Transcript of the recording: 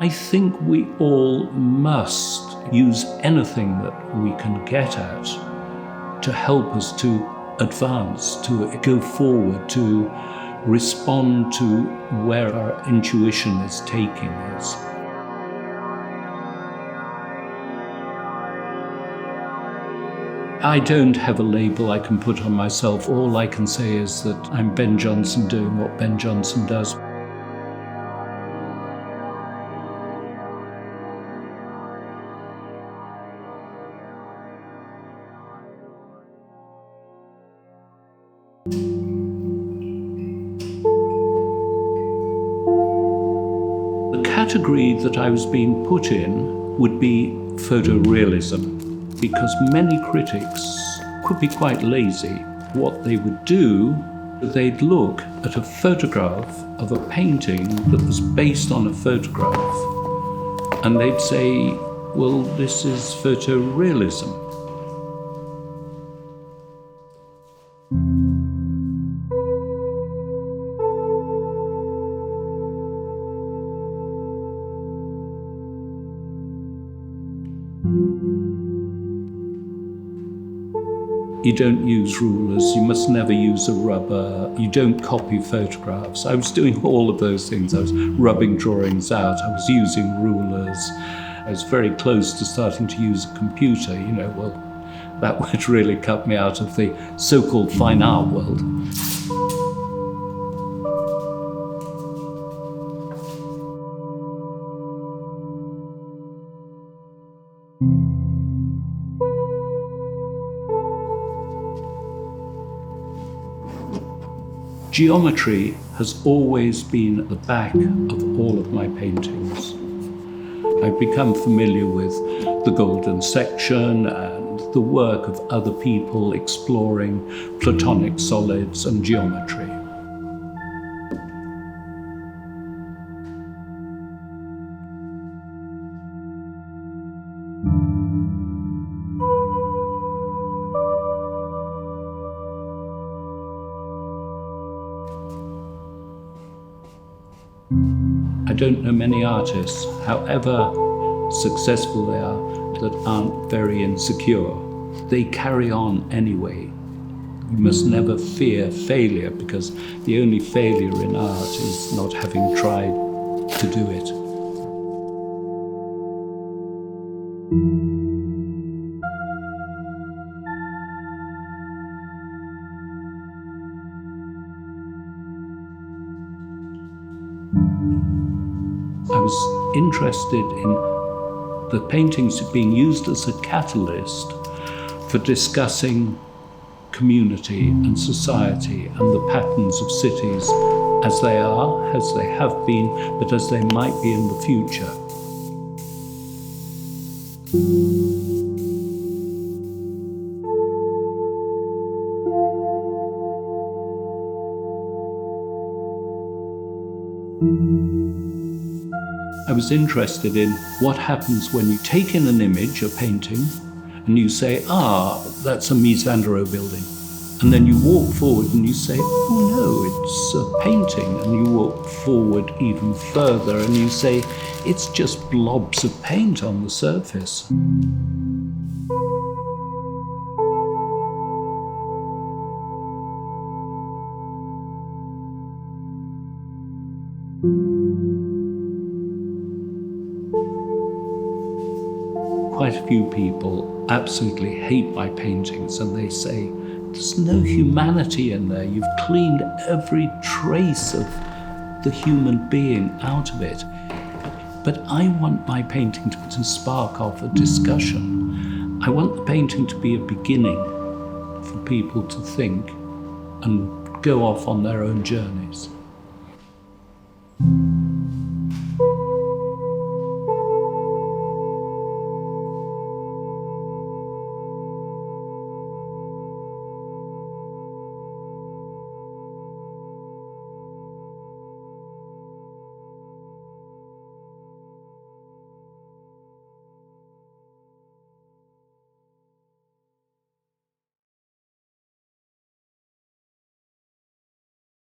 I think we all must use anything that we can get at to help us to advance, to go forward, to respond to where our intuition is taking us. I don't have a label I can put on myself. All I can say is that I'm Ben Jonson doing what Ben Jonson does. The category that I was being put in would be photorealism, because many critics could be quite lazy. What they would do, they'd look at a photograph of a painting that was based on a photograph, and they'd say, well, this is photorealism. You don't use rulers, you must never use a rubber, you don't copy photographs. I was doing all of those things. I was rubbing drawings out, I was using rulers. I was very close to starting to use a computer, well, that would really cut me out of the so-called fine art world. Geometry has always been at the back of all of my paintings. I've become familiar with the golden section and the work of other people exploring platonic solids and geometry. I don't know many artists, however successful they are, that aren't very insecure. They carry on anyway. You must never fear failure, because the only failure in art is not having tried to do it. I was interested in the paintings being used as a catalyst for discussing community and society and the patterns of cities as they are, as they have been, but as they might be in the future. I was interested in what happens when you take in an image, a painting, and you say, that's a Mies van der Rohe building. And then you walk forward and you say, oh no, it's a painting. And you walk forward even further and you say, it's just blobs of paint on the surface. Quite a few people absolutely hate my paintings, and they say, there's no humanity in there. You've cleaned every trace of the human being out of it. But I want my painting to spark off a discussion. I want the painting to be a beginning for people to think and go off on their own journeys.